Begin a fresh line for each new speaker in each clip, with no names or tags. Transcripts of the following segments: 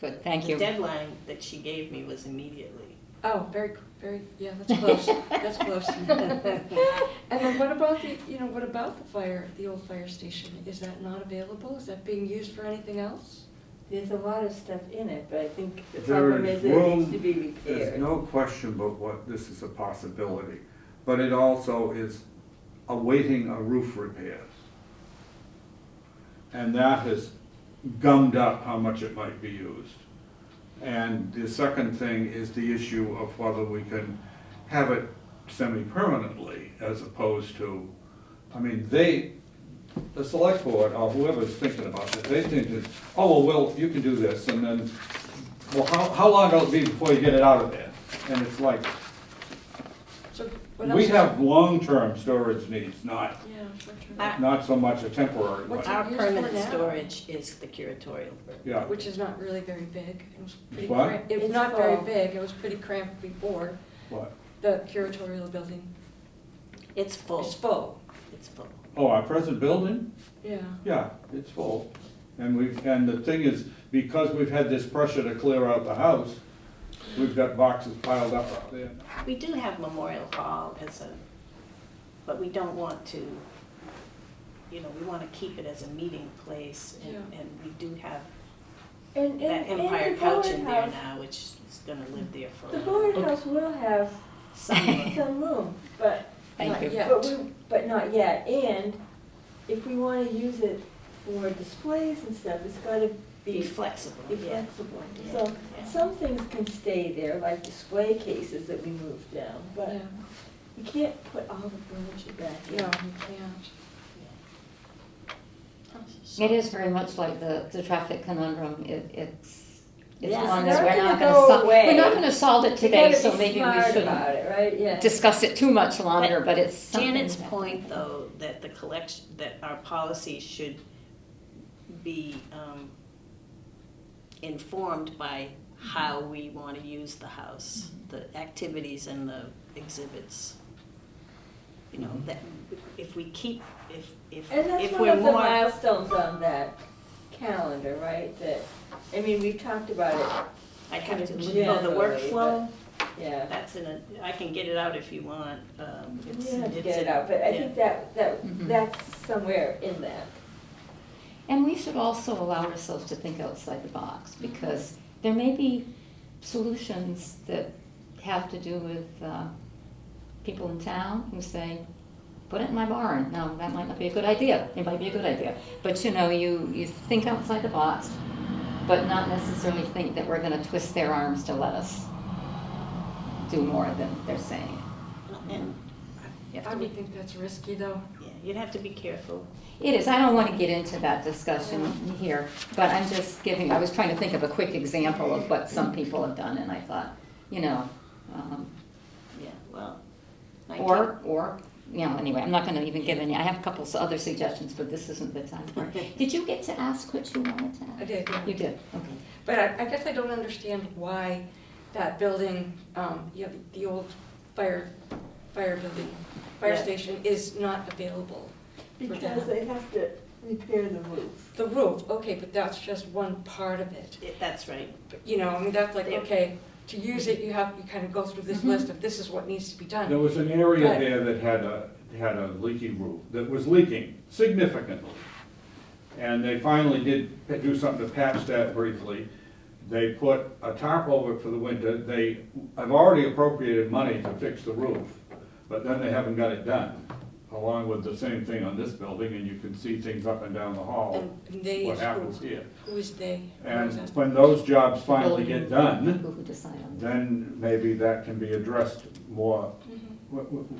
Good, thank
The
you.
deadline that she gave me was immediately.
Oh, very, very, yeah, that's close, that's close. And then what about what about the old fire station? Is that not available? Is that being used for anything else?
There's a lot of stuff in it, but I think the
There
problem
is
is that it needs
room,
to be
there's
repaired.
no question but what this is a possibility. But it also is awaiting a roof repair. And that has gummed up how much it might be used. And the second thing is the issue of whether we can have it semi-permanently as opposed to, I mean, the select board or whoever's thinking about it, they think that, oh, well, you can do this, and then, well, how long will it be before you get it out of there? And it's like,
So what else?
we have long-term storage needs, not,
Yeah, short-term.
not so much a temporary one.
What's
Our
it used for
permanent
now?
storage is the curatorial.
Yeah,
Which is not really very big. It was pretty
What?
cramped. It was
It's
not very
full.
big. It was pretty cramped before.
what?
The curatorial building
It's full.
is full.
It's full.
Oh, our present building?
Yeah.
Yeah, it's full. And the thing is, because we've had this pressure to clear out the house, we've got boxes piled up out there.
We do have Memorial Hall but we don't want to, we want to keep it as a meeting place. And we do have
And
that
and
Empire
the
couch
board
in there
house,
now, which is gonna live there for a
the
while.
board house will have
Some-
some room, but
Thank
Not
you.
yet.
but not yet. And if we wanna use it for displays and stuff, it's gotta
Be
be
flexible,
be
yeah.
flexible.
Yeah,
So
yeah.
some things can stay there, like display cases that we moved down, but
Yeah.
you can't put all the furniture back in.
No, you can't.
It is very much like the traffic conundrum. It's
Yes.
one
It's
that
not
we're not
gonna
gonna
go
solve.
away.
We're not gonna solve it
You
today,
gotta
so
be
maybe we
smart
shouldn't
about it, right? Yeah.
discuss it too much longer, but it's something.
Janet's
that-
point, though, that the collection, that our policy should be informed by how we want to use the house, the activities and the exhibits. That if we keep,
And that's
if
one
we're
of the
more,
milestones on that calendar, right? That, I mean, we've talked about it,
I have to,
kind of
the
generally,
workflow,
yeah.
that's I can get it out if you want.
You
It's-
don't have to
it's
get it
a-
out, but I
yeah.
think that
Mhm.
that's somewhere in that.
And we should also allow ourselves to think outside the box, because there may be solutions that have to do with people in town who say, put it in my barn. No, that might not be a good idea. It might be a good idea. But you think outside the box, but not necessarily think that we're gonna twist their arms to let us do more than they're saying.
And you
I
have to
would
be,
think that's risky, though.
yeah, you'd have to be careful.
It is, I don't want to get into that discussion here, but I'm just giving, I was trying to think of a quick example of what some people have done, and I thought, um,
Yeah, well.
anyway, I'm not going to even give any, I have a couple of other suggestions, but this isn't the time for it. Did you get to ask what you wanted to ask?
I did, yeah.
You did, okay.
But I guess I don't understand why that building, the old fire building, fire
Yeah.
station is not available for
Because
that.
they have to repair the roof.
The roof, okay, but that's just one part of it.
That's right.
But, that's like,
Yeah.
okay, to use it, you kind of go through this list of this is what needs to be
There
done.
was an area
But-
there that had a leaky roof, that was leaking significantly. And they finally did do something to patch that briefly. They put a tarp over it for the winter. They have already appropriated money to fix the roof, but then they haven't got it done, along with the same thing on this building, and you can see things up and down the hall,
And they,
what happens here.
who is they?
And
Who is that?
when those jobs finally get done,
People who decide on that.
then maybe that can be addressed more,
Mhm.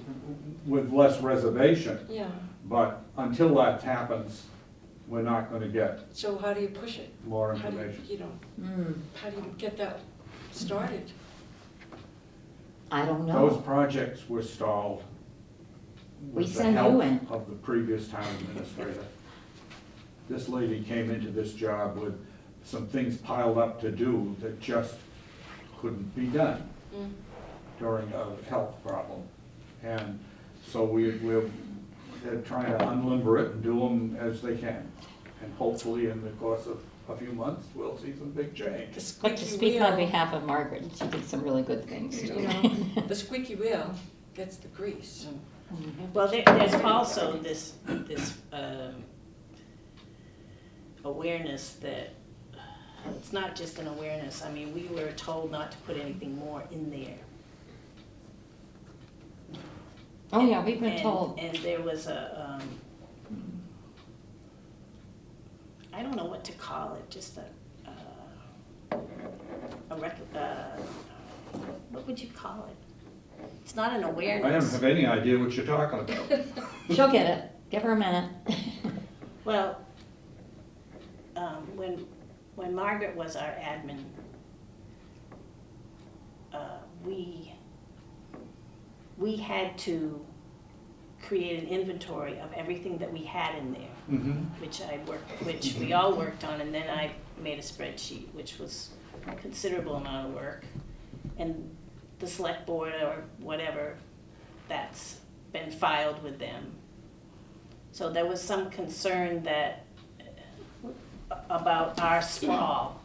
with less reservation.
Yeah,
But until that happens, we're not gonna get
so how do you push it?
more
How do
information.
how do you get that started?
I don't
Those
know.
projects were stalled
We
with the
send you
help
in.
of the previous town administrator. This lady came into this job with some things piled up to do that just couldn't be done
Mm.
during a health problem. And so they're trying to unlimber it and do them as they can. And hopefully in the course of a few months, we'll see some big change.
The
But to
squeaky
speak on
wheel,
behalf of Margaret, she did some really good things too.
you know, the squeaky wheel gets the grease.
Well, there's also this awareness that, it's not just an awareness, I mean, we were told not to put anything more in there.
Oh, yeah, we've been
And-
told.
And there was I don't know what to call it, just what would you call it? It's not an awareness.
I don't have any idea what you're talking about.
She'll get it. Give her a minute.
Well, when Margaret was our admin, we had to create an inventory of everything that we had in there, which we all worked on, and then I made a spreadsheet, which was a considerable amount of work. And the select board or whatever, that's been filed with them. So there was some concern that, about our sprawl,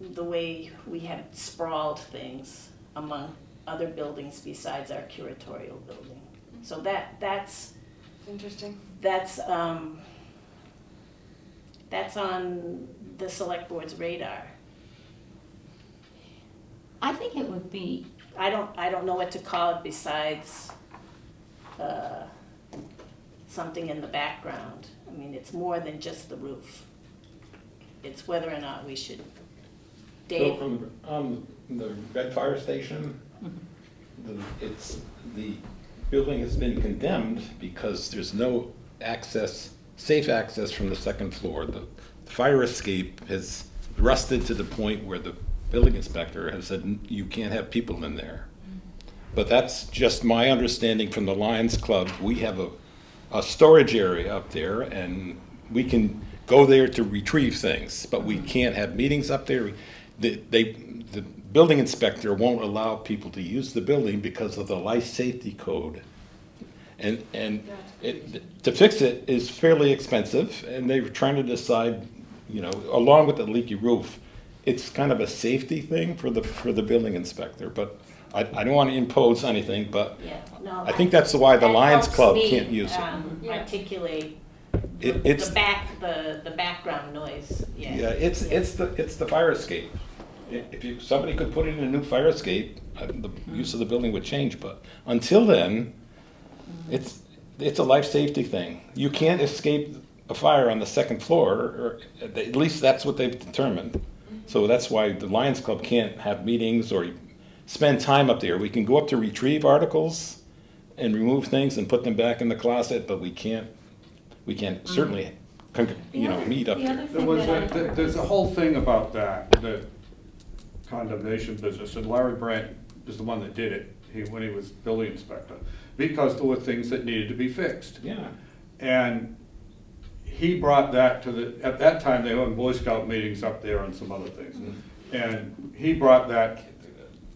the way we have sprawled things among other buildings besides our curatorial building. So that's
Interesting.
that's on the select board's radar.
I think it would be,
I don't know what to call it besides something in the background. I mean, it's more than just the roof. It's whether or not we should,
So
Dave,
from the Red Fire Station, the building has been condemned because there's no access, safe access from the second floor. The fire escape has rusted to the point where the building inspector has said, you can't have people in there. But that's just my understanding from the Lions Club. We have a storage area up there, and we can go there to retrieve things, but we can't have meetings up there. The building inspector won't allow people to use the building because of the life safety code. And to fix it is fairly expensive, and they were trying to decide, you know, along with the leaky roof, it's kind of a safety thing for the building inspector, but I don't want to impose anything, but
yeah, no.
I think that's why the
that
Lions
helps
Club
me,
can't use it.
Yeah.
Articulate
It's
the background noise, yeah.
Yeah, it's the fire escape. If somebody could put in a new fire escape, the use of the building would change, but until then, it's a life safety thing. You can't escape a fire on the second floor, or at least that's what they've determined. So that's why the Lions Club can't have meetings or spend time up there. We can go up to retrieve articles and remove things and put them back in the closet, but we can't certainly, meet up there.
There's a whole thing about the condemnation business, and Larry Brandt is the one that did it, when he was building inspector, because there were things that needed to be fixed.
Yeah.
And he brought that at that time, they were having Boy Scout meetings up there and some other things. And he brought that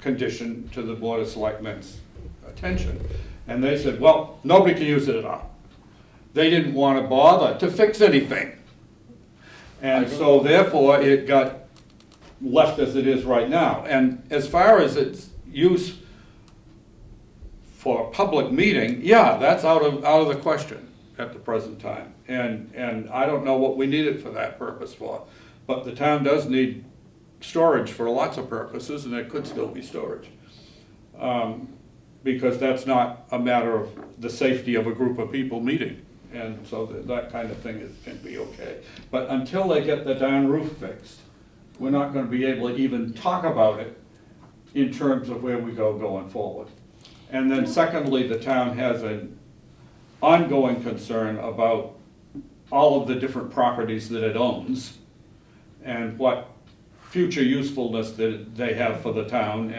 condition to the Board of Selectmen's attention. And they said, well, nobody can use it at all. They didn't want to bother to fix anything. And so therefore, it got left as it is right now. And as far as its use for a public meeting, yeah, that's out of the question at the present time. And I don't know what we need it for that purpose for. But the town does need storage for lots of purposes, and it could still be storage. Because that's not a matter of the safety of a group of people meeting. And so that kind of thing can be okay. But until they get the darn roof fixed, we're not gonna be able to even talk about it in terms of where we go going forward. And then secondly, the town has an ongoing concern about all of the different properties that it owns and what future usefulness that they have for the town,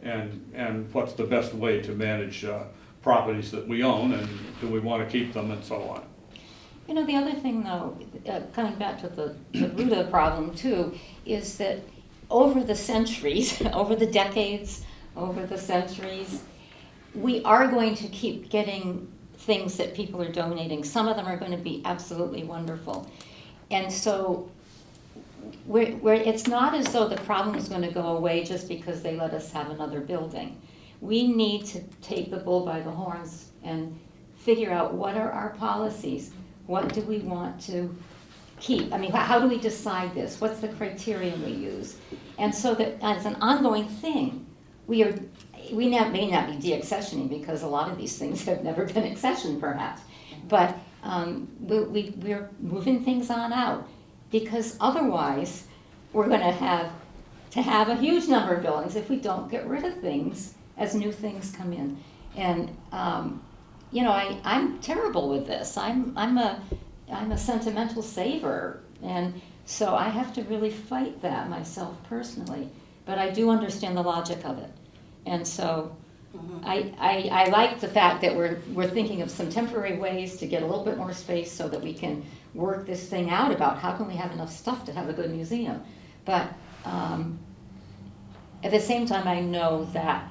and what's the best way to manage properties that we own, and do we want to keep them, and so on.
You know, the other thing though, coming back to the root of the problem too, is that over the centuries, over the decades, over the centuries, we are going to keep getting things that people are donating. Some of them are going to be absolutely wonderful. And so it's not as though the problem is going to go away just because they let us have another building. We need to take the bull by the horns and figure out what are our policies, what do we want to keep? I mean, how do we decide this? What's the criteria we use? And so that as an ongoing thing, we may not be de-accessioning because a lot of these things have never been accessioned perhaps, but we're moving things on out because otherwise we're going to have a huge number of buildings if we don't get rid of things as new things come in. And you know, I'm terrible with this. I'm a sentimental saver, and so I have to really fight that myself personally. But I do understand the logic of it, and so I like the fact that we're thinking of some temporary ways to get a little bit more space so that we can work this thing out about how can we have enough stuff to have a good museum. But at the same time, I know that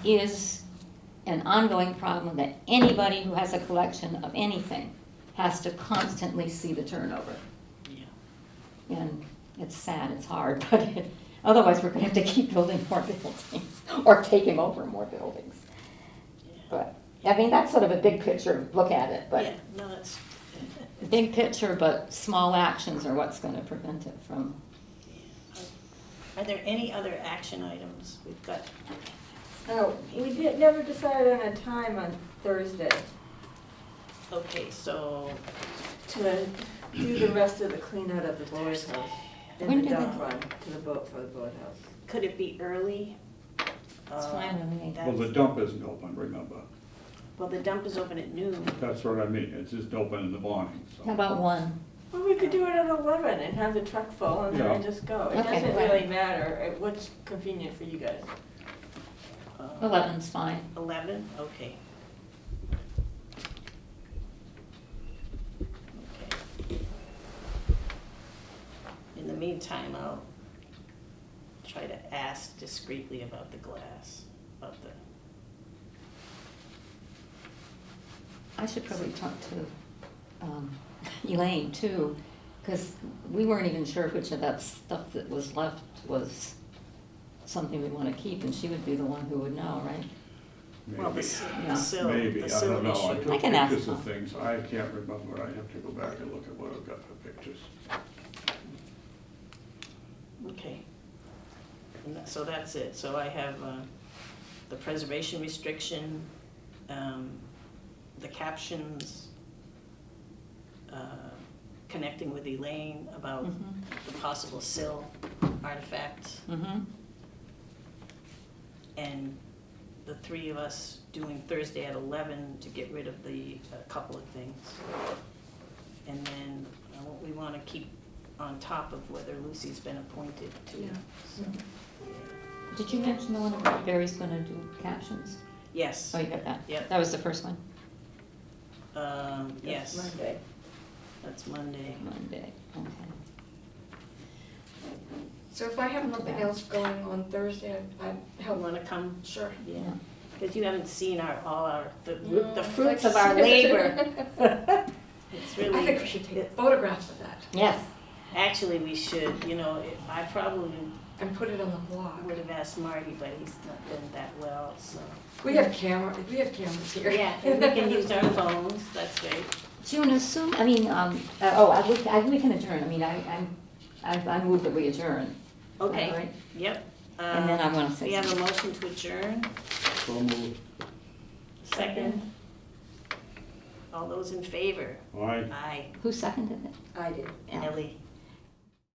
is an ongoing problem that anybody who has a collection of anything has to constantly see the turnover.
Yeah.
And it's sad, it's hard, but otherwise we're going to have to keep building more buildings or taking over more buildings. But, I mean, that's sort of a big picture look at it, but
Yeah, no, that's,
big picture, but small actions are what's going to prevent it from.
are there any other action items? We've got,
Oh, we never decided on a time on Thursday
okay, so,
to do the rest of the clean out of the boathouse
When
and the
do
dump
they-
run to the boat for the boathouse.
could it be early?
It's fine with me.
Well, the dump isn't open, remember.
Well, the dump is open at noon.
That's what I mean, it's just open in the morning, so.
How about 1?
Well, we could do it at 11 and have the truck full and then
Yeah.
just go. It
Okay.
doesn't really matter. What's convenient for you guys?
11's fine.
11, okay. Okay. In the meantime, I'll try to ask discreetly about the glass, about the,
I should probably talk to Elaine too, because we weren't even sure which of that stuff that was left was something we want to keep, and she would be the one who would know, right?
well,
Maybe,
Yeah.
the sill,
maybe,
the
I
sill
don't know, I
issue.
took
I can ask
pictures of
them.
things, I can't remember, I have to go back and look at what I've got for pictures.
Okay. And so that's it. So I have the preservation restriction, the captions, connecting with Elaine about the possible sill artifact,
Mm-hmm.
and the three of us doing Thursday at 11 to get rid of the couple of things. And then what we want to keep on top of whether Lucy's been appointed to.
Yeah.
So,
Did you mention the one about Barry's going to do captions?
yes,
Oh, you got that?
Yep.
That was the first one?
yes,
That's Monday.
that's Monday.
Monday, okay.
So if I have nothing else going on Thursday, I
You
help.
want to come?
Sure.
Yeah,
Yeah.
because you haven't seen the
No,
fruits
like
of our
I said.
labor. It's really.
I think we should take photographs of that
Yes.
Actually, we should, I probably
and put it on the blog.
would have asked Marty, but he's not done that well, so.
We have cameras here.
Yeah, and we can use our phones, that's great.
Do you want to assume, I mean, we can adjourn, I mean, I move that we adjourn. Is that
Okay,
right?
yep.
And then I want to say
We have a
something.
motion to adjourn,
So moved.
second. All those in favor?
Aye.
Aye.
Who seconded it?
I did.
Ellie.